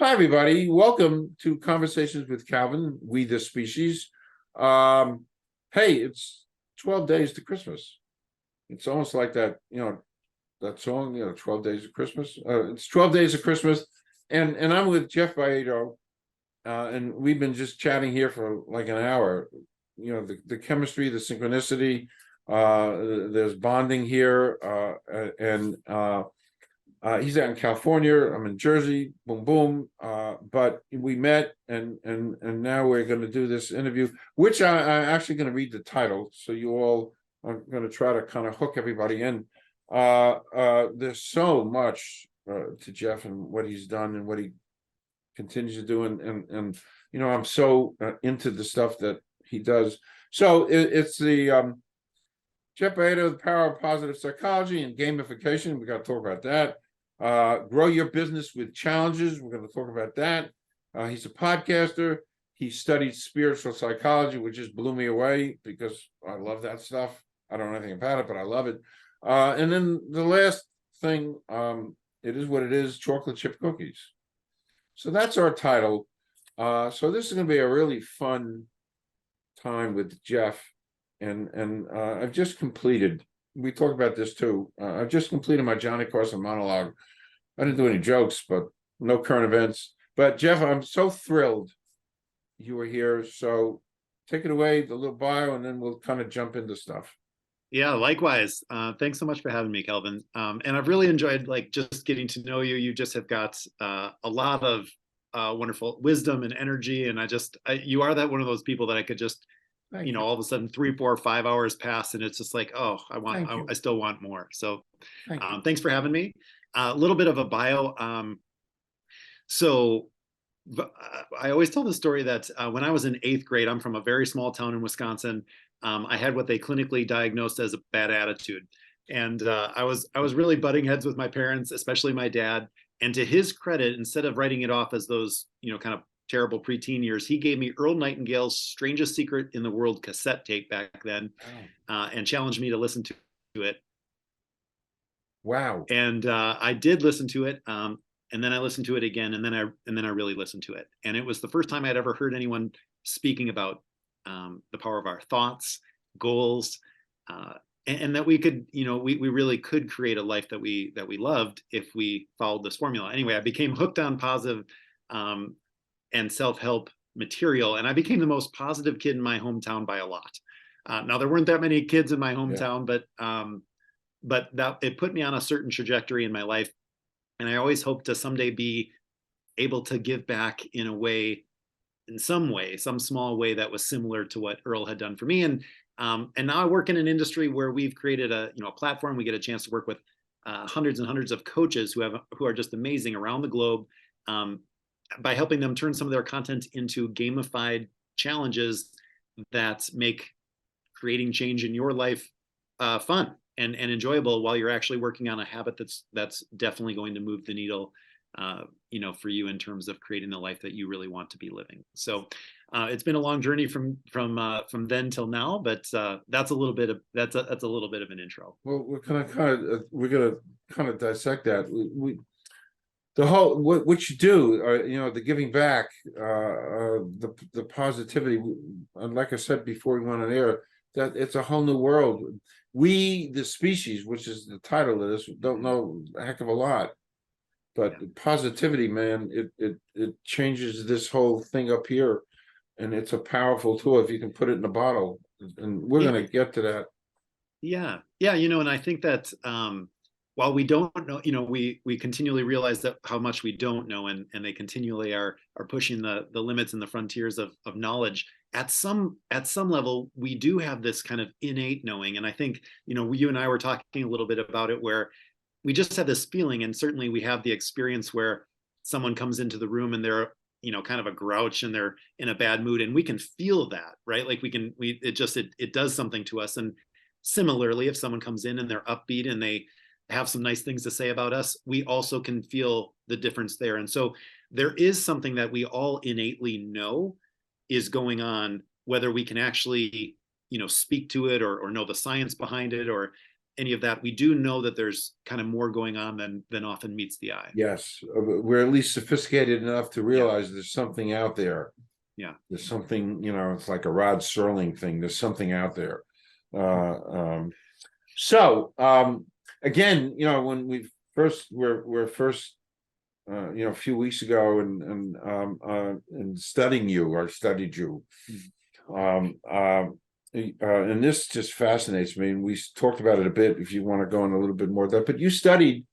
Hi, everybody. Welcome to Conversations with Calvin, We the Species. Hey, it's 12 days to Christmas. It's almost like that, that song, 12 Days of Christmas. It's 12 Days of Christmas. And I'm with Jeff BAIETTO, and we've been just chatting here for like an hour. The chemistry, the synchronicity, there's bonding here, and he's out in California. I'm in Jersey. Boom, boom. But we met, and now we're going to do this interview, which I'm actually going to read the title, so you all are going to try to kind of hook everybody in. There's so much to Jeff and what he's done and what he continues to do, and I'm so into the stuff that he does. So it's the Jeff BAIETTO, The Power of Positive Psychology and Gamification. We got to talk about that. Grow your business with challenges. We're going to talk about that. He's a podcaster. He studied spiritual psychology, which just blew me away because I love that stuff. I don't know anything about it, but I love it. And then the last thing, it is what it is, chocolate chip cookies. So that's our title. So this is going to be a really fun time with Jeff. And I've just completed, we talked about this too. I've just completed my Johnny Carson monologue. I didn't do any jokes, but no current events. But Jeff, I'm so thrilled you were here. So take it away, the little bio, and then we'll kind of jump into stuff. Yeah, likewise. Thanks so much for having me, Kelvin. And I've really enjoyed just getting to know you. You just have got a lot of wonderful wisdom and energy. And you are that one of those people that I could just, all of a sudden 3, 4, 5 hours pass, and it's just like, oh, I still want more. So thanks for having me. A little bit of a bio. So I always tell the story that when I was in 8th grade, I'm from a very small town in Wisconsin. I had what they clinically diagnosed as a bad attitude. And I was really butting heads with my parents, especially my dad. And to his credit, instead of writing it off as those, kind of terrible preteen years, he gave me Earl Nightingale's Strangest Secret in the World cassette tape back then, and challenged me to listen to it. Wow. And I did listen to it. And then I listened to it again, and then I really listened to it. And it was the first time I'd ever heard anyone speaking about the power of our thoughts, goals, and that we could, we really could create a life that we loved if we followed this formula. Anyway, I became hooked on positive and self-help material, and I became the most positive kid in my hometown by a lot. Now there weren't that many kids in my hometown, but that it put me on a certain trajectory in my life, and I always hoped to someday be able to give back in some small way that was similar to what Earl had done for me. And now I work in an industry where we've created a platform. We get a chance to work with hundreds and hundreds of coaches who are just amazing around the globe, by helping them turn some of their content into gamified challenges that make creating change in your life fun and enjoyable while you're actually working on a habit that's definitely going to move the needle, for you in terms of creating the life that you really want to be living. So it's been a long journey from then till now, but that's a little bit of an intro. Well, we're gonna kind of dissect that. The whole what you do, the giving back, the positivity, and like I said before we went on air, that it's a whole new world. We, the species, which is the title of this, don't know a heck of a lot, but positivity, man, it changes this whole thing up here, and it's a powerful tool if you can put it in a bottle. And we're going to get to that. Yeah, and I think that while we don't know, we continually realize that how much we don't know, and they continually are pushing the limits and the frontiers of knowledge. At some level, we do have this kind of innate knowing. And I think, you and I were talking a little bit about it, where we just have this feeling, and certainly we have the experience where someone comes into the room and they're, kind of a grouch and they're in a bad mood, and we can feel that, right? Like it does something to us. And similarly, if someone comes in and they're upbeat and they have some nice things to say about us, we also can feel the difference there. And so there is something that we all innately know is going on, whether we can actually, speak to it or know the science behind it, or any of that, we do know that there's kind of more going on than often meets the eye. Yes, we're at least sophisticated enough to realize there's something out there. Yeah. There's something, it's like a Rod Serling thing. There's something out there. So again, when we're first a few weeks ago and studying you, or studied you. And this just fascinates me, and we talked about it a bit. If you want to go in a little bit more of that, but you studied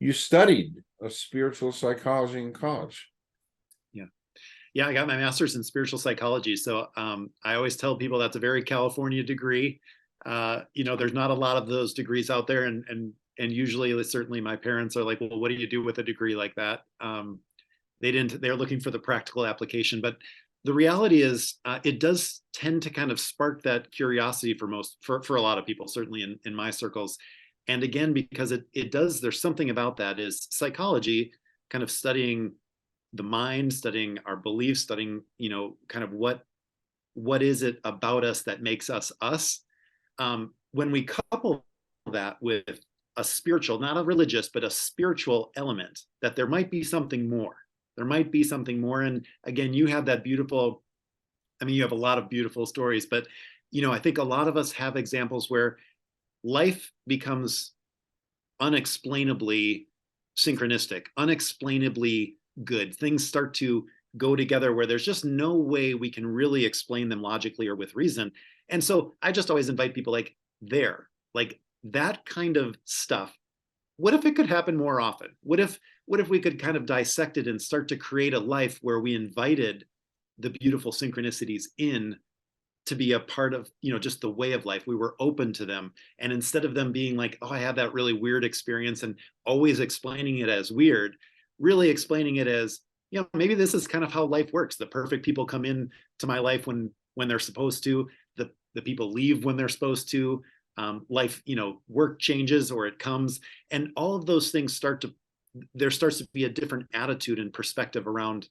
a spiritual psychology in college. Yeah, I got my master's in spiritual psychology. So I always tell people that's a very California degree. There's not a lot of those degrees out there, and usually, certainly, my parents are like, well, what do you do with a degree like that? They're looking for the practical application, but the reality is it does tend to kind of spark that curiosity for a lot of people, certainly in my circles. And again, because it does, there's something about that, is psychology, kind of studying the mind, studying our beliefs, studying, kind of what is it about us that makes us us. When we couple that with a spiritual, not a religious, but a spiritual element, that there might be something more. There might be something more. And again, you have that beautiful, you have a lot of beautiful stories, but, I think a lot of us have examples where life becomes unexplainably synchronistic, unexplainably good. Things start to go together where there's just no way we can really explain them logically or with reason. And so I just always invite people like that kind of stuff. What if it could happen more often? What if we could kind of dissect it and start to create a life where we invited the beautiful synchronicities in to be a part of, just the way of life. We were open to them. And instead of them being like, oh, I had that really weird experience, and always explaining it as weird, really explaining it as, maybe this is kind of how life works. The perfect people come in to my life when they're supposed to. The people leave when they're supposed to. Life, work changes or it comes, and all of those things there starts to be a different attitude and perspective around,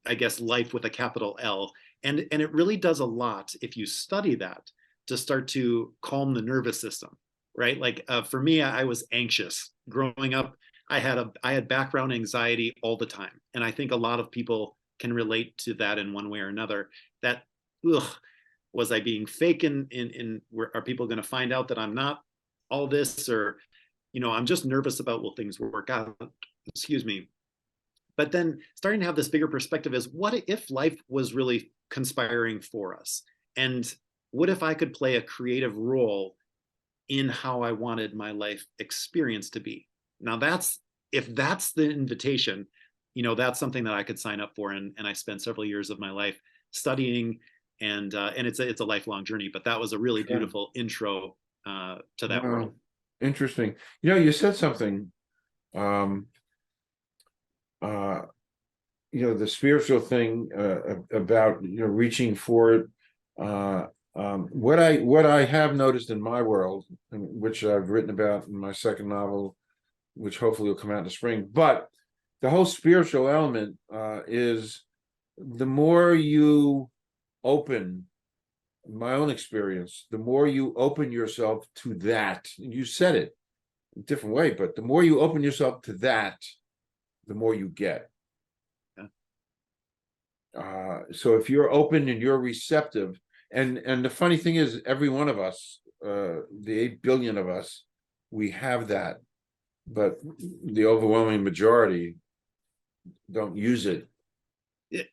I guess, life with a capital L. And it really does a lot, if you study that, to start to calm the nervous system, right? Like for me, I was anxious growing up. I had background anxiety all the time. And I think a lot of people can relate to that in one way or another. That, was I being fake are people going to find out that I'm not all this, or, I'm just nervous about, will things work out? Excuse me. But then starting to have this bigger perspective is, what if life was really conspiring for us? And what if I could play a creative role in how I wanted my life experience to be? Now if that's the invitation, that's something that I could sign up for. And I spent several years of my life studying, and it's a lifelong journey, but that was a really beautiful intro to that world. Interesting. You said something, the spiritual thing about reaching for it. What I have noticed in my world, which I've written about in my second novel, which hopefully will come out in the spring, but the whole spiritual element is, the more you open, my own experience, the more you open yourself to that, you said it a different way, but the more you open yourself to that, the more you get. So if you're open and you're receptive, and the funny thing is, every one of us, the 8 billion of us, we have that, but the overwhelming majority don't use it.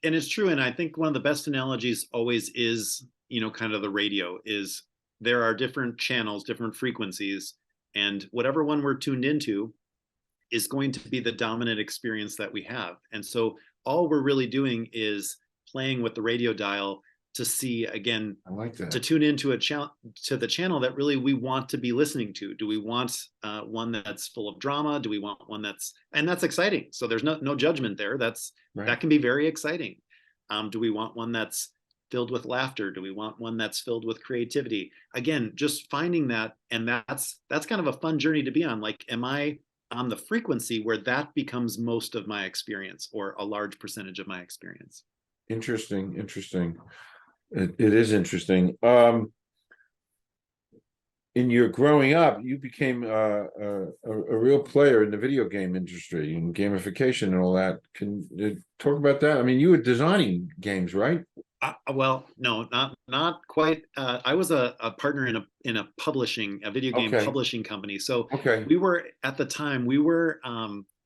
And it's true. And I think one of the best analogies always is, kind of the radio, is there are different channels, different frequencies, and whatever one we're tuned into is going to be the dominant experience that we have. And so all we're really doing is playing with the radio dial to see, again, I like that, to tune into to the channel that really we want to be listening to. Do we want one that's full of drama? Do we want one that's exciting? So there's no judgment there. That can be very exciting. Do we want one that's filled with laughter? Do we want one that's filled with creativity? Again, just finding that, and that's kind of a fun journey to be on. Like, am I on the frequency where that becomes most of my experience, or a large percentage of my experience? Interesting. It is interesting. in your growing up, you became a real player in the video game industry and gamification and all that. Can you talk about that? I mean, you were designing games, right? Well, no, not quite. I was a partner in a video game Okay. publishing company. So Okay. we were at the time we were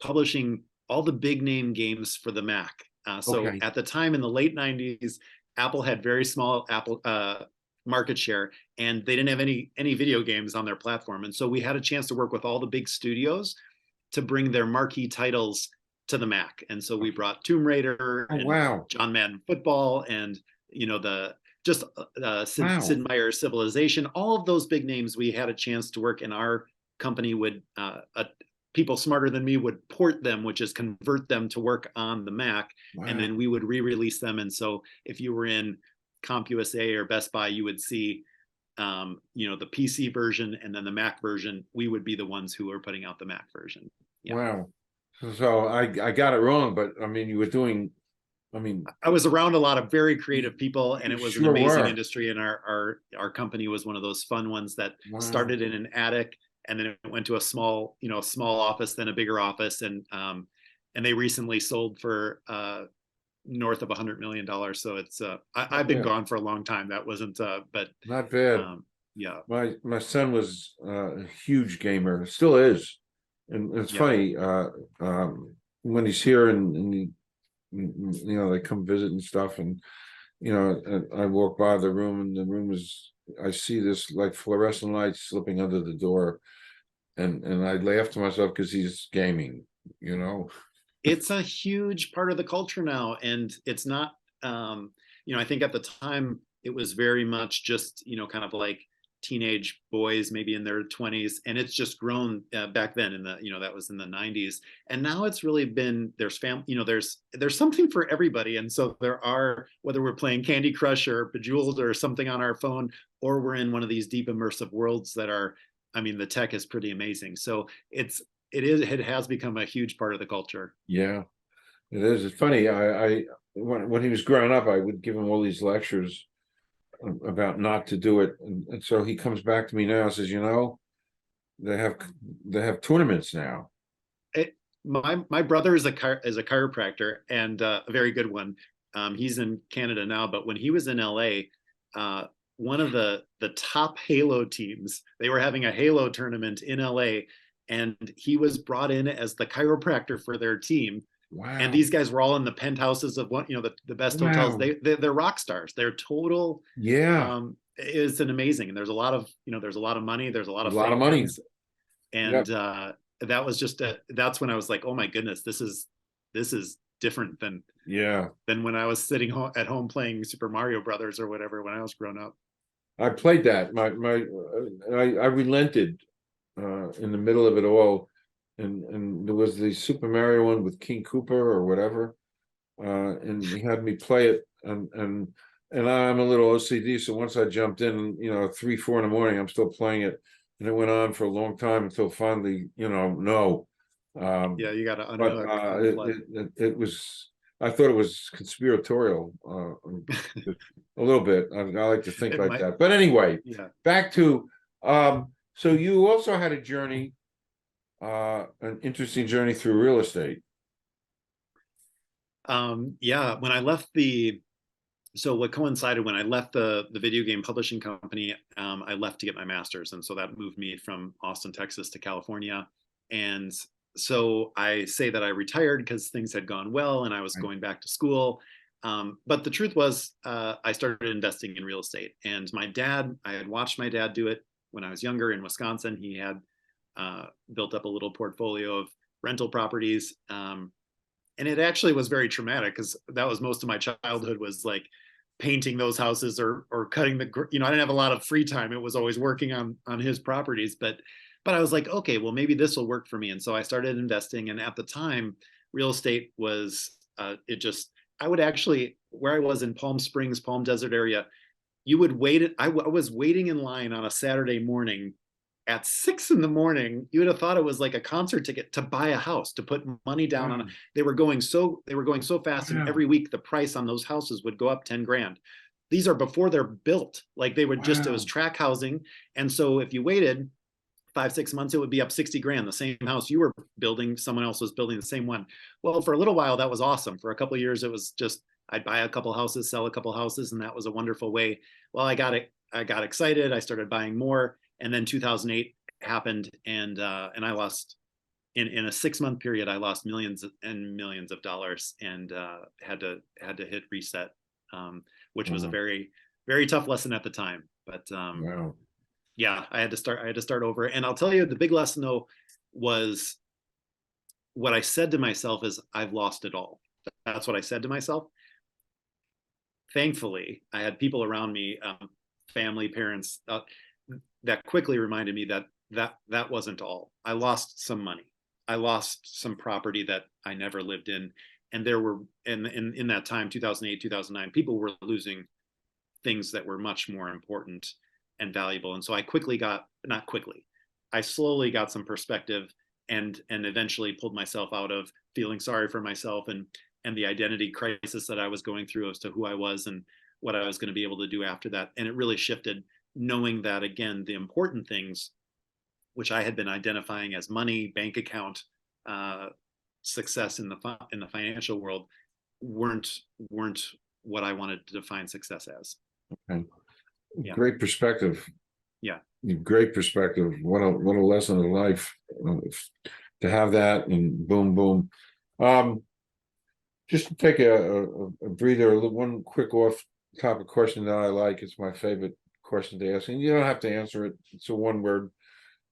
publishing all the big name games for the Mac. So Okay. at the time in the late '90s, Apple had very small Apple market share, and they didn't have any video games on their platform. And so we had a chance to work with all the big studios to bring their marquee titles to the Mac. And so we brought Tomb Raider Oh, and wow. John Madden Football and the just Wow. Sid Meier's Civilization, all of those big names we had a chance to work, and our company would people smarter than me would port them, which is convert them to work on the Mac, and Wow. then we would re-release them. And so if you were in CompUSA or Best Buy, you would see the PC version, and then the Mac version. We would be the ones who were putting out the Mac version. Yeah. Wow. So I got it wrong, but I mean, you were doing, I mean, I was around a lot of very creative people, and you it was an sure amazing were. industry. And our company was one of those fun ones that Wow. started in an attic, and then it went to a small office, then a bigger office, and they recently sold for north of $100 million. So it's I've been Yeah, gone for a long time. That wasn't but not bad. yeah, My son was a huge gamer, still is, and it's yeah. funny when he's here and he, they come visit and stuff, and I walk by the room, and the room is, I see this like fluorescent light slipping under the door, and I laugh to myself because he's gaming, you know. It's a huge part of the culture now, and it's not I think at the time it was very much just kind of like teenage boys maybe in their 20s, and it's just grown back then in the that was in the 90s, and now it's really been there's there's something for everybody. And so there are, whether we're playing Candy Crush or Bejeweled or something on our phone, or we're in one of these deep immersive worlds that are, I mean, the tech is pretty amazing. So it has become a huge part of the culture. Yeah, it is. It's funny. I when he was growing up, I would give him all these lectures about not to do it, and so he comes back to me now and says, they have tournaments now. My brother is a chiropractor, and a very good one. He's in Canada now, but when he was in LA, one of the top Halo teams, they were having a Halo tournament in LA, and he was brought in as the chiropractor for their team. And Wow. these guys were all in the penthouses of the best hotels. Wow. They're rock stars. They're total. Yeah. It's an amazing, and there's a lot of money. There's a lot A of lot of money. fans, and Yep. that was just that's when I was like, oh my goodness, this is different Yeah. than when I was sitting at home playing Super Mario Brothers or whatever when I was growing up. I played that. I relented in the middle of it all, and there was the Super Mario one with King Koopa or whatever, and he had me play it, and I'm a little OCD, so once I jumped in, 3, 4 in the morning, I'm still playing it, and it went on for a long time until finally, no. Yeah, you got to But unhook, it was, I thought it was conspiratorial, a little bit. I like to think it like might, that. But anyway, yeah. back to so you also had a journey, an interesting journey through real estate. Yeah, when I left so what coincided when I left the video game publishing company, I left to get my master's, and so that moved me from Austin, Texas to California. And so I say that I retired because things had gone well and I was Right. going back to school. But the truth was, I started investing in real estate. And I had watched my dad do it when I was younger in Wisconsin. He had built up a little portfolio of rental properties. And it actually was very traumatic because that was most of my childhood, was like painting those houses or cutting I didn't have a lot of free time. It was always working on his properties, but I was like, okay, well, maybe this will work for me. And so I started investing. And at the time, real estate was I would actually, where I was in Palm Springs, Palm Desert area, you would wait. I was waiting in line on a Saturday morning at 6 a.m. You would have thought it was like a concert ticket to buy a house, to put money down on it. They were going so fast, and Wow. every week the price on those houses would go up 10 grand. these are before they're built. Like they would just, it was Wow. track housing. And so if you waited 5-6 months, it would be up 60 grand. The same house you were building, someone else was building the same one. Well, for a little while, that was awesome. For a couple of years, it was just, I'd buy a couple houses, sell a couple houses, and that was a wonderful way. Well, I got excited. I started buying more. And then 2008 happened, and I lost, in a 6-month period, I lost millions and millions of dollars, and had to hit reset, which was a very, very tough lesson at the time. But Wow. yeah, I had to start over. And I'll tell you, the big lesson though was, what I said to myself is, I've lost it all. That's what I said to myself. Thankfully, I had people around me, family, parents, that quickly reminded me that wasn't all. I lost some money. I lost some property that I never lived in. And there were, in that time, 2008, 2009, people were losing things that were much more important and valuable. And so I slowly got some perspective, and eventually pulled myself out of feeling sorry for myself and the identity crisis that I was going through as to who I was and what I was going to be able to do after that. And it really shifted, knowing that, again, the important things, which I had been identifying as money, bank account, success in the financial world, weren't what I wanted to define success as. Okay. Yeah. Great perspective. Yeah. Great perspective. What a lesson of life, to have that, and boom, boom. Just to take a breather, one quick off topic question that I like. It's my favorite question to ask, and you don't have to answer it. It's a one word.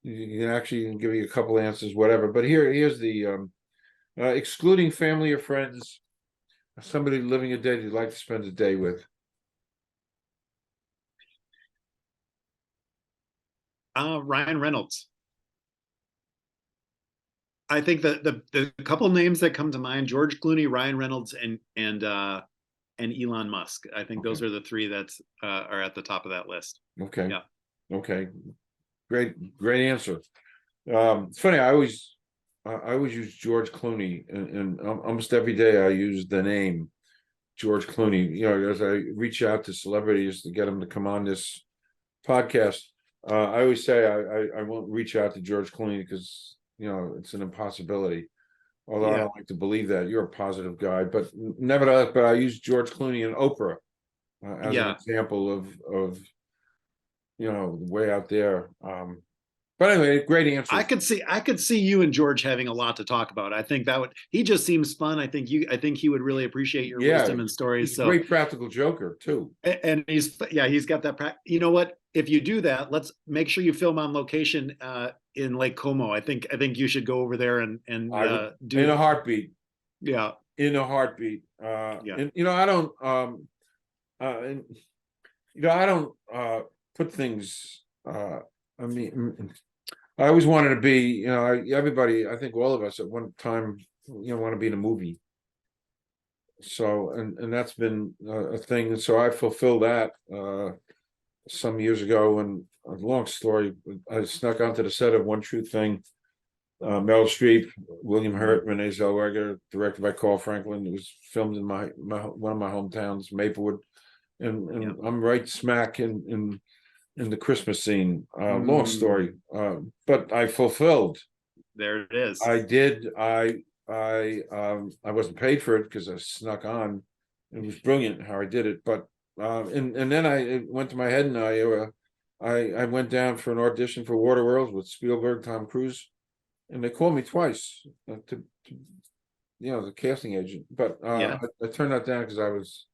You can actually give you a couple answers, whatever. But here's the excluding family or friends, somebody living a day you'd like to spend a day with. Ryan Reynolds. I think the couple names that come to mind: George Clooney, Ryan Reynolds, and Elon Musk. I think those are the three that are at the top of that list. Okay. Yeah. Okay. Great answer. It's funny. I always use George Clooney, and almost every day I use the name George Clooney. You know, as I reach out to celebrities to get them to come on this podcast, I always say I won't reach out to George Clooney because, you know, it's an impossibility. Although I don't like to believe that. You're a positive guy, but nevertheless, but I use George Clooney and Oprah as an example of you know, way out there. But anyway, great answer. I could see you and George having a lot to talk about. I think he just seems fun. I think he would really appreciate your wisdom and stories. He's a great practical joker too. And he's got that. You know what? If you do that, let's make sure you film on location in Lake Como. I think you should go over there and do in a heartbeat. Yeah. In a heartbeat. And you know, I don't put things, I mean, I always wanted to be, you know, everybody, I think all of us at one time, you know, want to be in a movie. So, and that's been a thing. So I fulfilled that some years ago, and a long story, I snuck onto the set of One True Thing. Meryl Streep, William Hurt, Renee Zellweger, directed by Carl Franklin. It was filmed in my one of my hometowns, Maplewood, and I'm right smack in the Christmas scene. Long story, but I fulfilled. There it is. I did. I wasn't paid for it because I snuck on. It was brilliant how I did it, but and then it went to my head, and I went down for an audition for Waterworld with Spielberg, Tom Cruise, and they called me twice to you know, the casting agent, but I turned that down because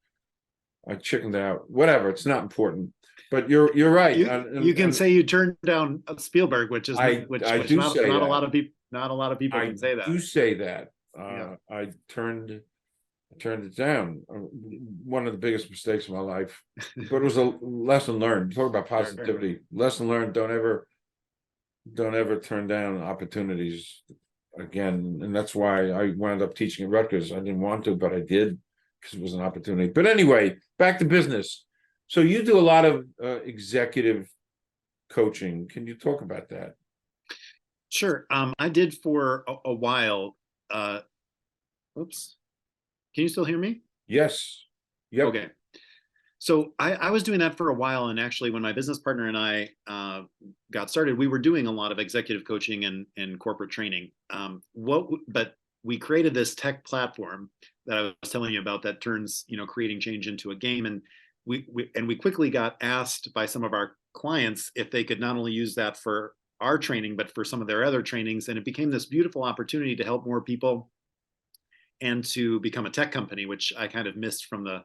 I chickened out. Whatever, it's not important. But you're right. You can say you turned down Spielberg, which not a lot of people can say that. I do say that. I turned it down. One of the biggest mistakes of my life, but it was a lesson learned. Talk about positivity. Lesson learned. Don't ever turn down opportunities again. And that's why I wound up teaching at Rutgers. I didn't want to, but I did because it was an opportunity. But anyway, back to business. So you do a lot of executive coaching. Can you talk about that? Sure. I did for a while. Oops. Can you still hear me? Yes. Yep. Okay. So I was doing that for a while, and actually, when my business partner and I got started, we were doing a lot of executive coaching and corporate training. But we created this tech platform that I was telling you about that turns creating change into a game, and we quickly got asked by some of our clients if they could not only use that for our training but for some of their other trainings, and it became this beautiful opportunity to help more people and to become a tech company, which I kind of missed from the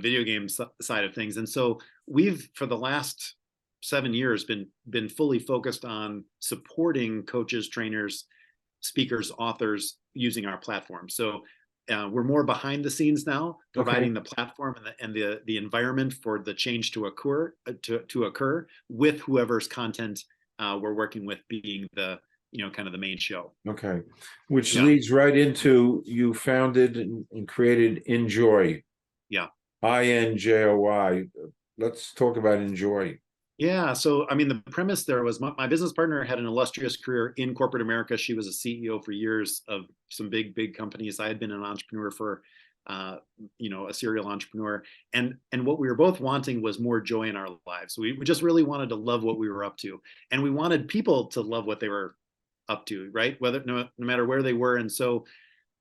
video game side of things. And so we've, for the last 7 years, been fully focused on supporting coaches, trainers, speakers, authors using our platform. So we're more behind the scenes now, providing the platform and the environment for the change to occur with whoever's content we're working with being the kind of the main show. Okay, which leads right into, you founded and created InJoy. Yeah. INJOY. Let's talk about InJoy. Yeah. So, I mean, the premise there was my business partner had an illustrious career in corporate America. She was a CEO for years of some big companies. I had been an entrepreneur for, a serial entrepreneur. And what we were both wanting was more joy in our lives. We just really wanted to love what we were up to. And we wanted people to love what they were up to, right? No matter where they were. And so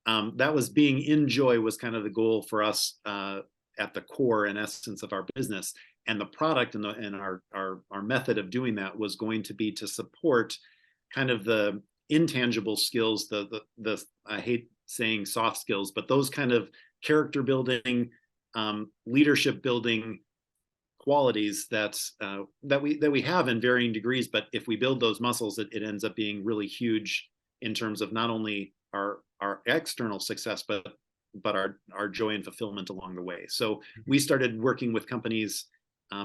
that was being InJoy was kind of the goal for us at the core and essence of our business. And the product and our method of doing that was going to be to support kind of the intangible skills, the I hate saying soft skills, but those kind of character building, leadership building qualities that we have in varying degrees. But if we build those muscles, it ends up being really huge in terms of not only our external success, but our joy and fulfillment along the way. So we started working with companies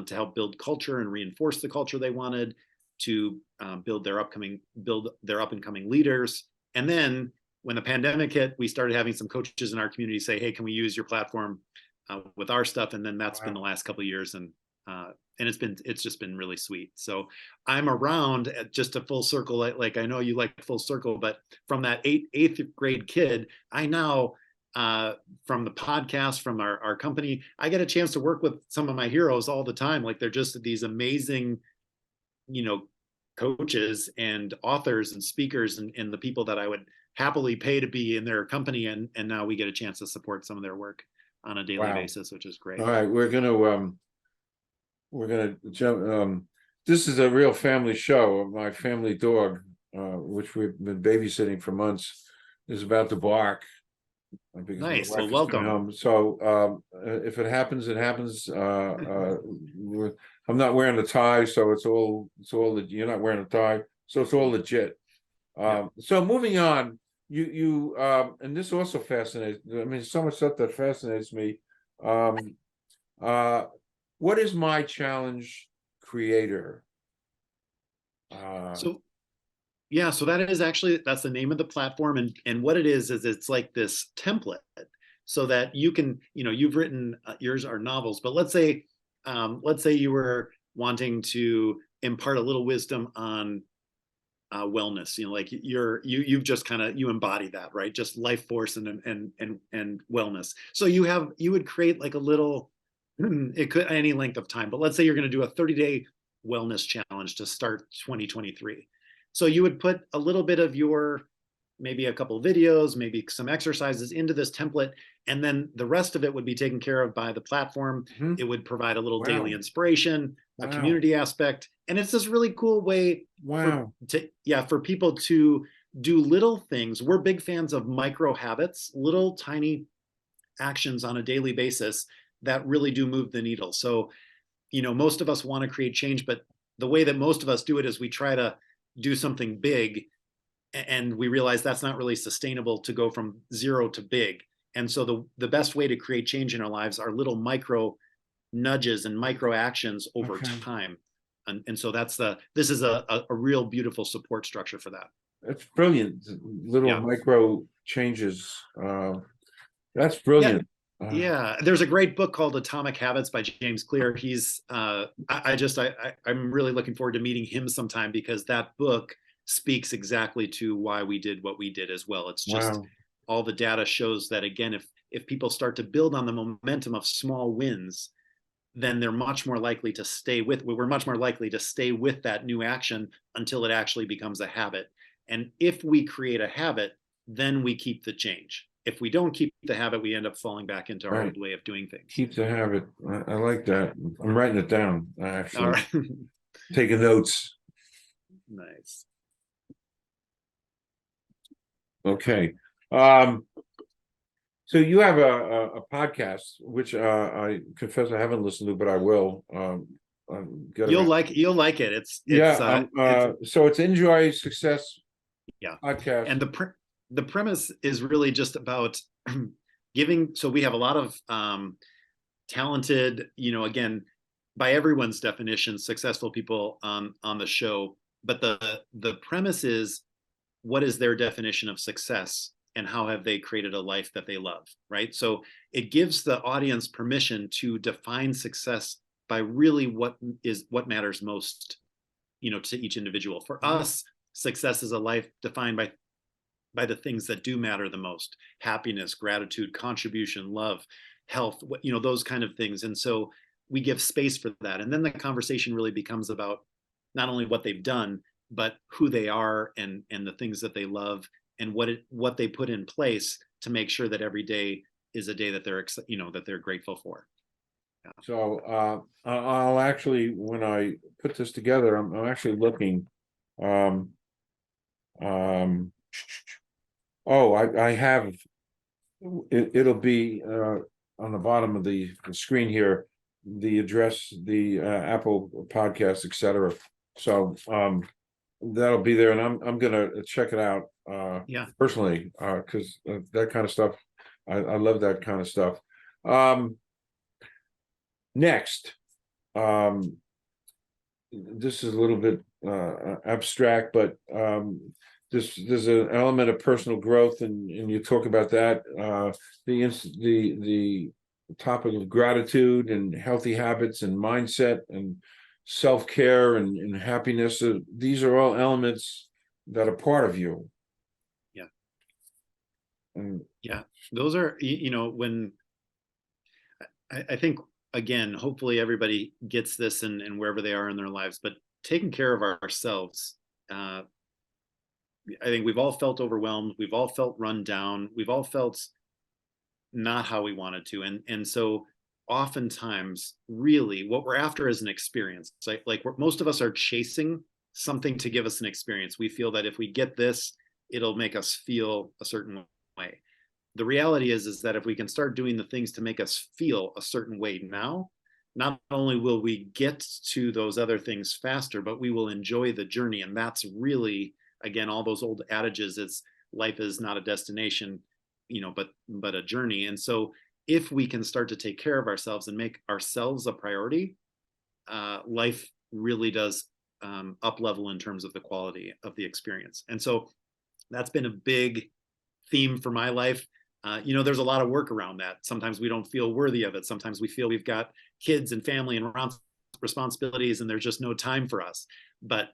to help build culture and reinforce the culture they wanted, to build their up and coming leaders. And then when the pandemic hit, we started having some coaches in our community say, "Hey, can we use your platform with our stuff?" And then that's been the last couple of years, and it's just been really sweet. So I'm around at just a full circle. Like I know you like full circle, but from that eighth grade kid, I now from the podcast, from our company, I get a chance to work with some of my heroes all the time. Like they're just these amazing, coaches and authors and speakers and the people that I would happily pay to be in their company. And now we get a chance to support some of their work on a daily basis, which is great. All right, we're gonna jump. This is a real family show. My family dog, which we've been babysitting for months, is about to bark. Nice. Well, welcome. Home. So if it happens, it happens. I'm not wearing a tie, so it's all you're not wearing a tie, so it's all legit. So moving on, you and this also fascinates. I mean, so much stuff that fascinates me. What is My Challenge Creator? So that is that's the name of the platform, and what it is it's like this template, so that you can, you've written yours are novels, but let's say you were wanting to impart a little wisdom on wellness, like you've just kind of, you embody that, right? Just life force and wellness. So you would create like a little, it could any length of time, but let's say you're going to do a 30-day wellness challenge to start 2023. So you would put a little bit of maybe a couple of videos, maybe some exercises into this template, and then the rest of it would be taken care of by the platform. It would provide a little daily inspiration, a community aspect, and it's this really cool way for people to do little things. We're big fans of micro habits, little tiny actions on a daily basis that really do move the needle. So, most of us want to create change, but the way that most of us do it is we try to do something big, and we realize that's not really sustainable to go from zero to big. And so the best way to create change in our lives are little micro nudges and micro actions over time. And so this is a real beautiful support structure for that. That's brilliant. Little micro changes. That's brilliant. Yeah, there's a great book called Atomic Habits by James Clear. He's I'm really looking forward to meeting him sometime, because that book speaks exactly to why we did what we did as well. It's just all the data shows that, again, if people start to build on the momentum of small wins, then we're much more likely to stay with that new action until it actually becomes a habit. And if we create a habit, then we keep the change. If we don't keep the habit, we end up falling back into our old way of doing things. Keep the habit. I like that. I'm writing it down, actually. All right. Taking notes. Nice. Okay. So you have a podcast, which I confess I haven't listened to, but I will. You'll like it. It's so it's InJoy Success Podcast. And the premise is really just about giving. So we have a lot of talented, again, by everyone's definition, successful people on the show. But the premise is, what is their definition of success, and how have they created a life that they love, right? So it gives the audience permission to define success by really what matters most, to each individual. For us, success is a life defined by the things that do matter the most: happiness, gratitude, contribution, love, health, those kind of things. And so we give space for that. And then the conversation really becomes about not only what they've done, but who they are, and the things that they love, and what they put in place to make sure that every day is a day that they're grateful for. Yeah. So I'll actually, when I put this together, I'm actually looking. I have. It'll be on the bottom of the screen here, the address, the Apple Podcast, etc. So that'll be there, and I'm gonna check it out personally, because that kind of stuff, I love that kind of stuff. Next, this is a little bit abstract, but there's an element of personal growth, and you talk about that. The topic of gratitude and healthy habits and mindset and self-care and happiness. These are all elements that are part of you. Yeah. And those are, when I think, again, hopefully everybody gets this and wherever they are in their lives, but taking care of ourselves. I think we've all felt overwhelmed. We've all felt run down. We've all felt not how we wanted to. And so oftentimes, really what we're after is an experience. Like most of us are chasing something to give us an experience. We feel that if we get this, it'll make us feel a certain way. The reality is that if we can start doing the things to make us feel a certain way now, not only will we get to those other things faster, but we will enjoy the journey. And that's really, again, all those old adages, it's life is not a destination, but a journey. And so if we can start to take care of ourselves and make ourselves a priority, life really does up level in terms of the quality of the experience. And so that's been a big theme for my life. There's a lot of work around that. Sometimes we don't feel worthy of it. Sometimes we feel we've got kids and family and responsibilities, and there's just no time for us. But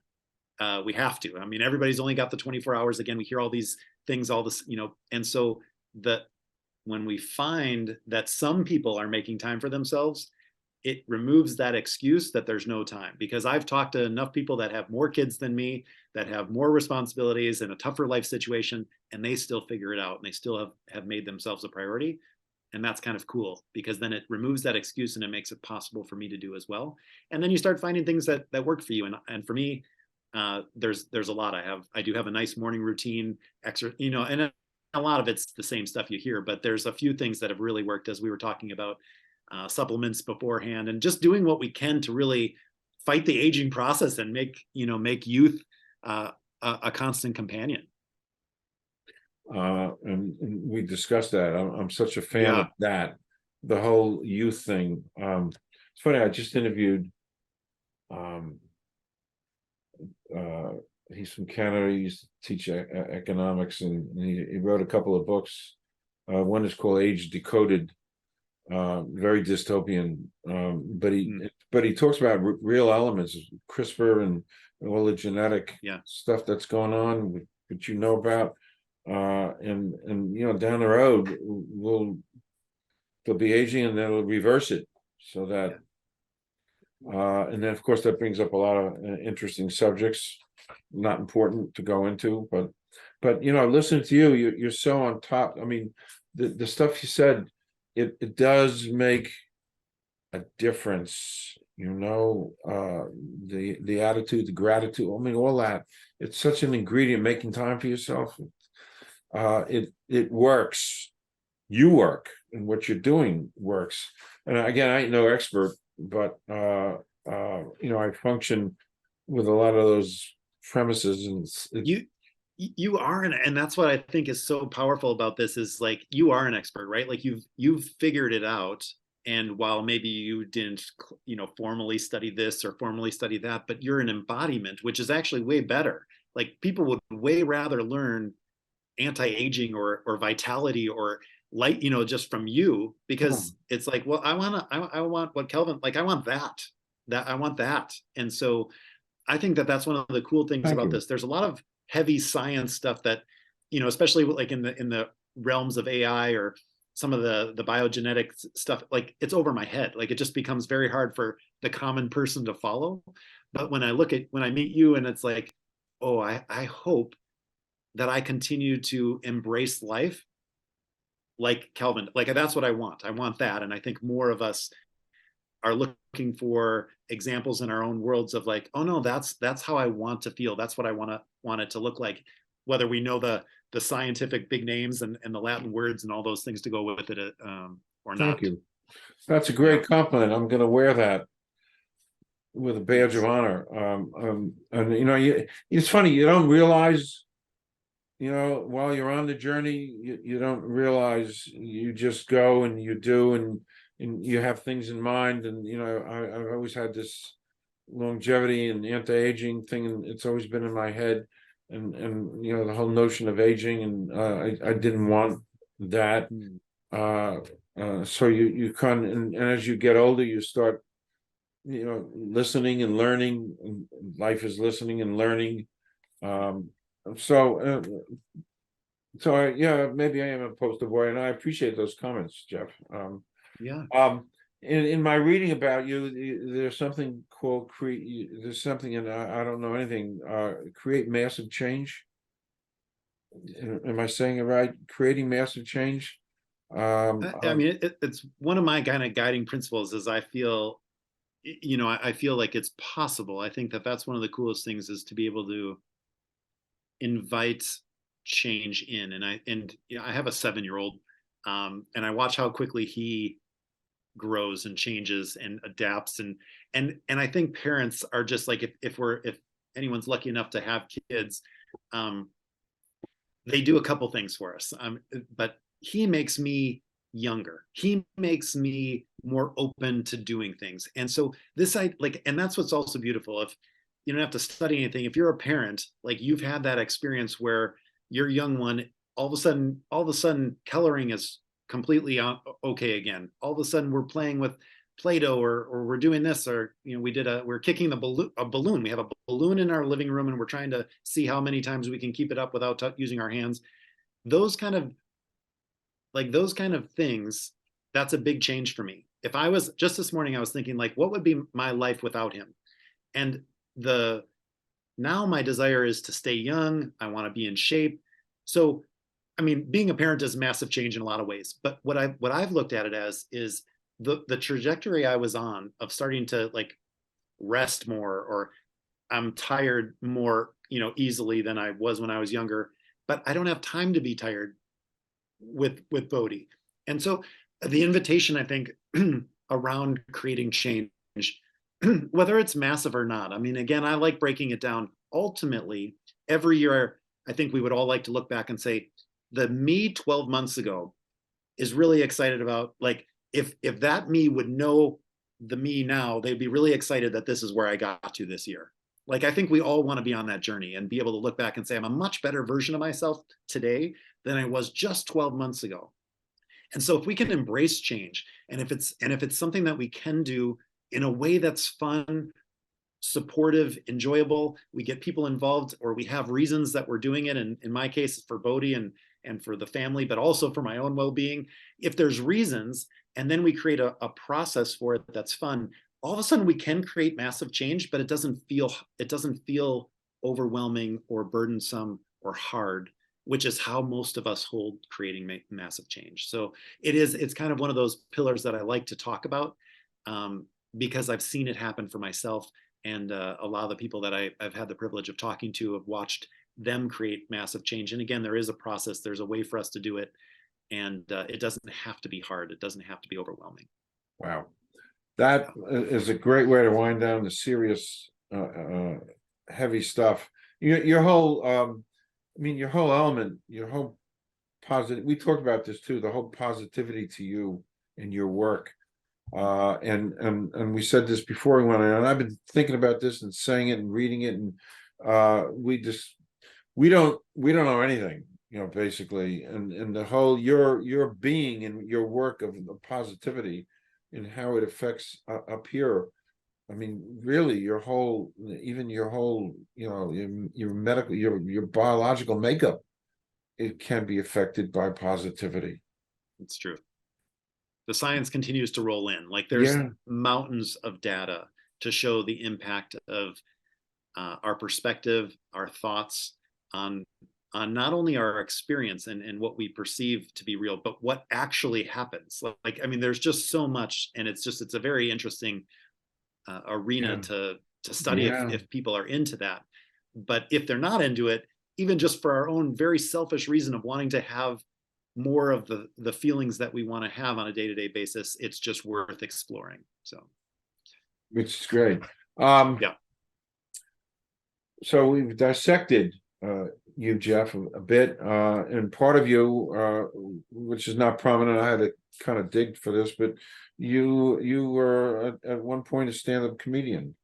we have to. I mean, everybody's only got the 24 hours. Again, we hear all these things, all this, and so when we find that some people are making time for themselves, it removes that excuse that there's no time. Because I've talked to enough people that have more kids than me, that have more responsibilities and a tougher life situation, and they still figure it out, and they still have made themselves a priority. And that's kind of cool, because then it removes that excuse and it makes it possible for me to do as well. And then you start finding things that work for you. And for me, there's a lot. I do have a nice morning routine, and a lot of it's the same stuff you hear, but there's a few things that have really worked, as we were talking about supplements beforehand, and just doing what we can to really fight the aging process and make youth a constant companion. And we discussed that. I'm such a fan of that, the whole youth thing. It's funny, I just interviewed he's from Canada. He used to teach economics, and he wrote a couple of books. One is called Age Decoded, very dystopian, but he talks about real elements, CRISPR and all the genetic stuff that's going on, that about, and down the road they'll be aging, and they'll reverse it so that And then, of course, that brings up a lot of interesting subjects, not important to go into, but listening to you, you're so on top. I mean, the stuff you said, it does make a difference. The attitude, the gratitude. I mean, all that. It's such an ingredient. Making time for yourself. It works. You work, and what you're doing works. And again, I ain't no expert, but I function with a lot of those premises, and You are, and that's what I think is so powerful about this, is like, you are an expert, right? Like, you've figured it out. And while maybe you didn't, formally study this or formally study that, but you're an embodiment, which is actually way better. Like, people would way rather learn anti-aging or vitality or light, just from you, because it's like, well, I want what Kelvin, like, I want that. And so I think that that's one of the cool things about this. There's a lot of heavy science stuff that, especially like in the realms of AI or some of the biogenetic stuff, like, it's over my head. Like, it just becomes very hard for the common person to follow. But when I meet you, and it's like, oh, I hope that I continue to embrace life like Kelvin. Like, that's what I want. I want that. And I think more of us are looking for examples in our own worlds of like, oh no, that's how I want to feel. That's what I want it to look like. Whether we know the scientific big names and the Latin words and all those things to go with it, or not. Thank you. That's a great compliment. I'm going to wear that with a badge of honor. And it's funny, you don't realize, while you're on the journey, you don't realize, you just go and you do, and you have things in mind. And I've always had this longevity and anti-aging thing, and it's always been in my head, and the whole notion of aging, and I didn't want that. So you kind of, and as you get older, you start listening and learning, and life is listening and learning. So maybe I am a poster boy, and I appreciate those comments, Jeff. In my reading about you, there's something called there's something, and I don't know anything. Create massive change. Am I saying it right? Creating massive change. I mean, it's one of my kind of guiding principles. Is I feel, I feel like it's possible. I think that that's one of the coolest things, is to be able to invite change in. And I have a 7-year-old, and I watch how quickly he grows and changes and adapts. And I think parents are just like, if anyone's lucky enough to have kids, they do a couple things for us. But he makes me younger. He makes me more open to doing things. And so and that's what's also beautiful. If you don't have to study anything, if you're a parent, like, you've had that experience where your young one, all of a sudden coloring is completely okay again. All of a sudden we're playing with Play-Doh, or we're doing this, or we're kicking a balloon. We have a balloon in our living room, and we're trying to see how many times we can keep it up without using our hands. Those kind of things, that's a big change for me. If I was just this morning, I was thinking, like, what would be my life without him? And now my desire is to stay young. I want to be in shape. So, I mean, being a parent is massive change in a lot of ways. But what I've looked at it as is the trajectory I was on of starting to, like, rest more, or I'm tired more, easily than I was when I was younger. But I don't have time to be tired with Bodhi. And so the invitation, I think, around creating change, whether it's massive or not. I mean, again, I like breaking it down. Ultimately, every year, I think we would all like to look back and say, the me 12 months ago is really excited about, like, if that me would know the me now, they'd be really excited that this is where I got to this year. Like, I think we all want to be on that journey and be able to look back and say, I'm a much better version of myself today than I was just 12 months ago. And so if we can embrace change, and if it's something that we can do in a way that's fun, supportive, enjoyable, we get people involved, or we have reasons that we're doing it. And in my case, for Bodhi and for the family, but also for my own well-being, if there's reasons, and then we create a process for it that's fun, all of a sudden we can create massive change, but it doesn't feel overwhelming or burdensome or hard, which is how most of us hold creating massive change. So it's kind of one of those pillars that I like to talk about, because I've seen it happen for myself, and a lot of the people that I've had the privilege of talking to have watched them create massive change. And again, there is a process, there's a way for us to do it, and it doesn't have to be hard, it doesn't have to be overwhelming. Wow, that is a great way to wind down the serious, heavy stuff. Your whole, your whole element, your whole positive. We talked about this too. The whole positivity to you and your work, and we said this before we went on. And I've been thinking about this and saying it and reading it, and we don't know anything, basically, and the whole your being and your work of positivity and how it affects up here. I mean, really, your whole your medical, your biological makeup, it can be affected by positivity. It's true. The science continues to roll in. Like, there's mountains of data to show the impact of our perspective, our thoughts on not only our experience and what we perceive to be real, but what actually happens. Like, I mean, there's just so much, and it's a very interesting arena to study if people are into that. But if they're not into it, even just for our own very selfish reason of wanting to have more of the feelings that we want to have on a day-to-day basis, it's just worth exploring. So, which is great. Yeah. So we've dissected you, Jeff, a bit, and part of you, which is not prominent. I had to kind of dig for this, but you were at one point a stand-up comedian.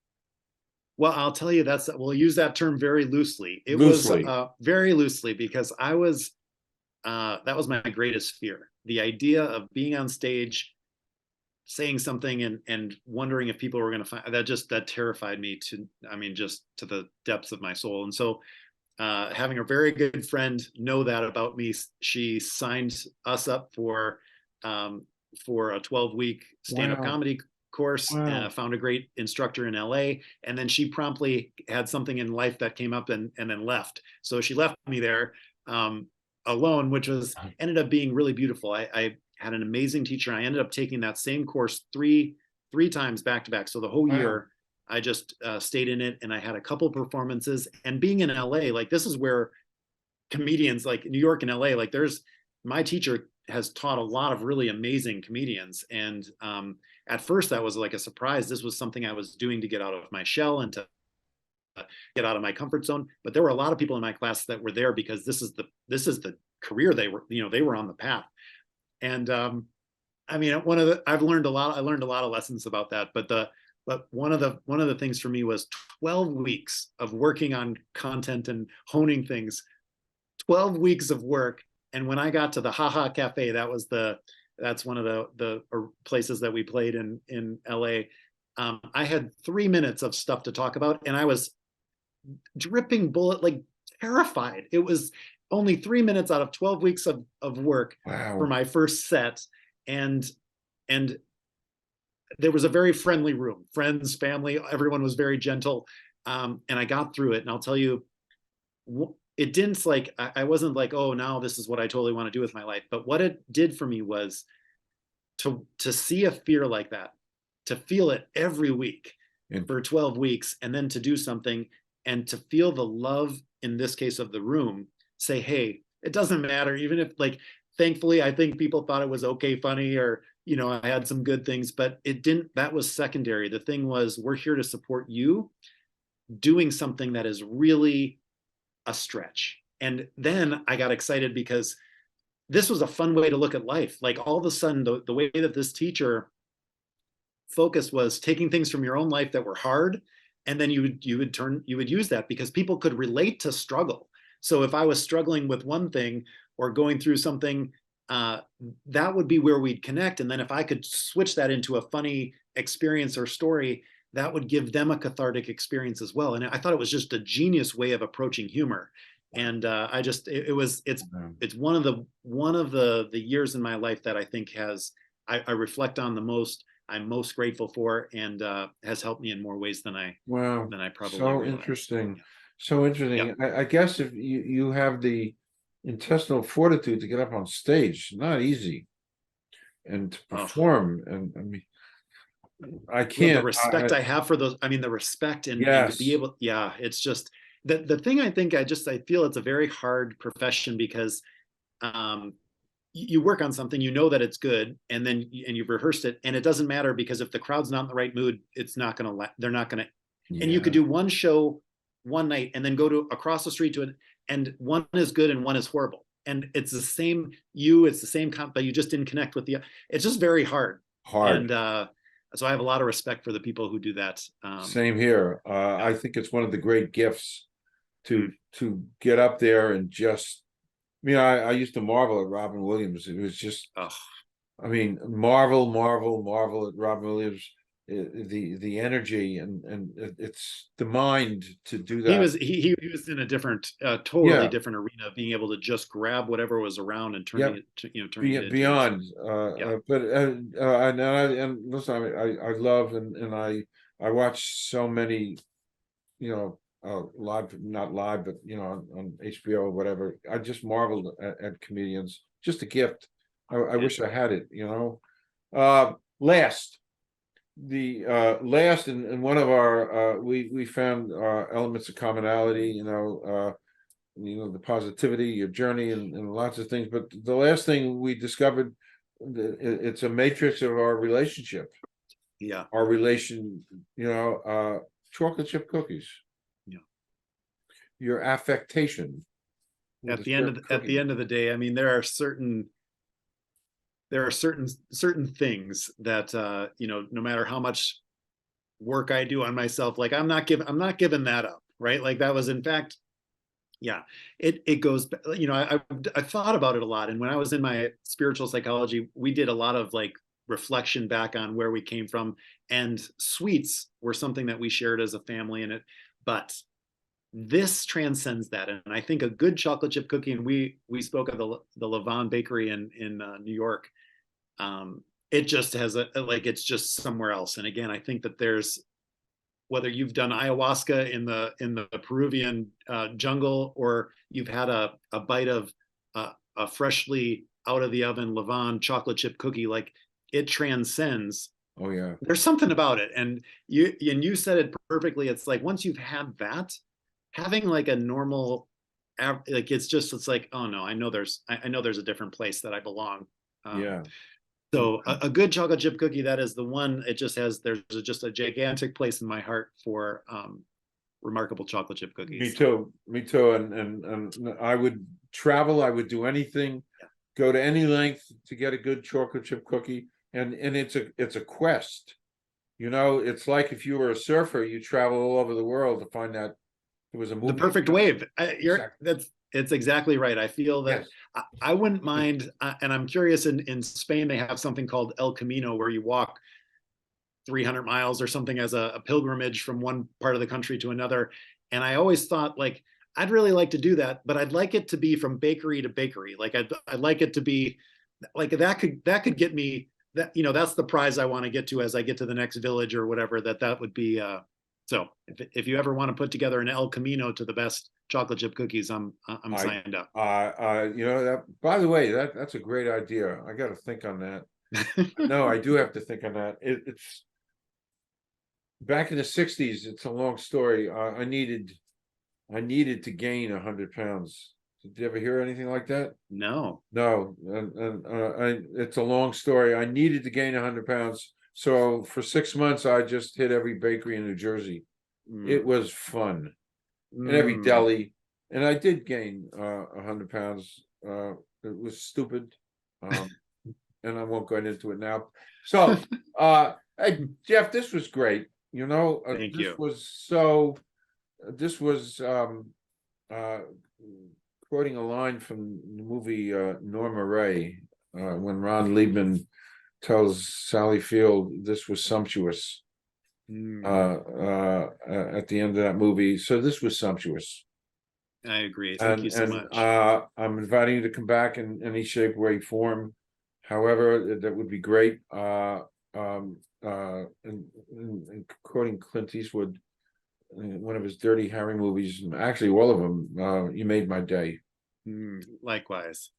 Well, I'll tell you, we'll use that term very loosely. It Loosely. was very loosely, because that was my greatest fear. The idea of being on stage, saying something and wondering if people were going to find that terrified me just to the depths of my soul. And so, having a very good friend know that about me, she signed us up for a 12-week stand-up comedy course. Found a great instructor in LA, and then she promptly had something in life that came up and then left. So she left me there alone, which ended up being really beautiful. I had an amazing teacher. I ended up taking that same course three times back to back. So the whole year I just stayed in it, and I had a couple performances. And being in LA, like, this is where comedians, like New York and LA, like, my teacher has taught a lot of really amazing comedians. And at first that was like a surprise. This was something I was doing to get out of my shell and to get out of my comfort zone. But there were a lot of people in my class that were there because this is the career they were on the path. And I learned a lot of lessons about that. But one of the things for me was 12 weeks of working on content and honing things, 12 weeks of work. And when I got to the Haha Cafe, that's one of the places that we played in LA. I had 3 minutes of stuff to talk about, and I was dripping bullet, like, terrified. It was only 3 minutes out of 12 weeks of work for my first set. And there was a very friendly room, friends, family, everyone was very gentle. And I got through it. And I'll tell you, it didn't, like, I wasn't like, oh, now this is what I totally want to do with my life. But what it did for me was to see a fear like that, to feel it every week for 12 weeks, and then to do something and to feel the love, in this case of the room, say, hey, it doesn't matter. Even if, like, thankfully, I think people thought it was okay, funny, or, I had some good things, but it didn't, that was secondary. The thing was, we're here to support you doing something that is really a stretch. And then I got excited because this was a fun way to look at life. Like, all of a sudden, the way that this teacher focused was taking things from your own life that were hard, and then you would use that because people could relate to struggle. So if I was struggling with one thing or going through something, that would be where we'd connect. And then if I could switch that into a funny experience or story, that would give them a cathartic experience as well. And I thought it was just a genius way of approaching humor. And it's one of the years in my life that I think I reflect on the most, I'm most grateful for, and has helped me in more ways than I Wow. probably So realized. interesting. So interesting. I guess if you have the intestinal fortitude to get up on stage, not easy, and to perform, and I mean, I Well, can't. the respect I have for those, I mean, the respect and to be Yes. able, yeah, it's just the thing. I think I feel it's a very hard profession because um, you work on something, you know that it's good, and then and you've rehearsed it, and it doesn't matter because if the crowd's not in the right mood, it's not gonna, they're not gonna. And you could Yeah. do one show one night and then go to across the street to it, and one is good and one is horrible, and it's the same it's the same but you just didn't connect with the. It's just very hard, Hard. and so I have a lot of respect for the people who do that. Same here. I think it's one of the great gifts to get up there and just. I mean, I used to marvel at Robin Williams. It was just. Oh, I mean, marvel at Robin Williams. The energy and it's the mind to do he that. was he was in a different, totally Yeah. different arena, being able to just grab whatever was around and Yep. turning it into Beyond. yeah. But and listen, I love and I watch so many, live, not live, but on HBO or whatever. I just marveled at comedians. Just a gift. I wish I had it. Last. The last and one of our we found elements of commonality, the positivity, your journey, and lots of things. But the last thing we discovered, it's a matrix of our relationship, Yeah. our relation, chocolate chip cookies, Yeah. your affectation with At the end of the day, I mean, there are certain things that no matter how much work I do on myself, like I'm not giving that up, right? Like that was, in fact, yeah, it goes, I thought about it a lot. And when I was in my spiritual psychology, we did a lot of like reflection back on where we came from, and sweets were something that we shared as a family in it. But this transcends that, and I think a good chocolate chip cookie, and we spoke of the Levon Bakery in New York. It just has it's just somewhere else. And again, I think that there's, whether you've done ayahuasca in the Peruvian jungle, or you've had a bite of a freshly out of the oven Levon chocolate chip cookie, like it transcends. Oh yeah. There's something about it, and you said it perfectly. It's like once you've had that, having like a normal, like it's like, oh no, I know there's a different place that I belong. Yeah. So a good chocolate chip cookie, that is the one. It just has, there's just a gigantic place in my heart for remarkable chocolate chip cookies. Me too. And I would travel. I would do anything, go to any length to get a good chocolate chip cookie. And it's a quest. It's like if you were a surfer, you travel all over the world to find that there was a movie. The perfect wave. Exactly. It's exactly right. I feel that yes. I wouldn't mind, and I'm curious, in Spain they have something called El Camino, where you walk 300 miles or something as a pilgrimage from one part of the country to another. And I always thought, like, I'd really like to do that, but I'd like it to be from bakery to bakery. Like I'd like it to be like that could get me that, that's the prize I want to get to as I get to the next village or whatever. That would be so if you ever want to put together an El Camino to the best chocolate chip cookies, I'm signed up. That, by the way, that's a great idea. I got to think on that. No, I do have to think on that. It's back in the 60s. It's a long story. I needed to gain 100 pounds. Did you ever hear anything like that? No. And it's a long story. I needed to gain 100 pounds. So for 6 months, I just hit every bakery in New Jersey. It was fun. And every deli. And I did gain 100 pounds. It was stupid. And I won't go into it now. So, hey, Jeff, this was great. Thank you. This was quoting a line from the movie Norma Ray, when Ron Liebman tells Sally Field this was sumptuous at the end of that movie. So this was sumptuous. I agree. Thank you so much. I'm inviting you to come back in any shape, way, form. However, that would be great. and quoting Clint Eastwood, one of his Dirty Harry movies, actually all of them, you made my day. Likewise.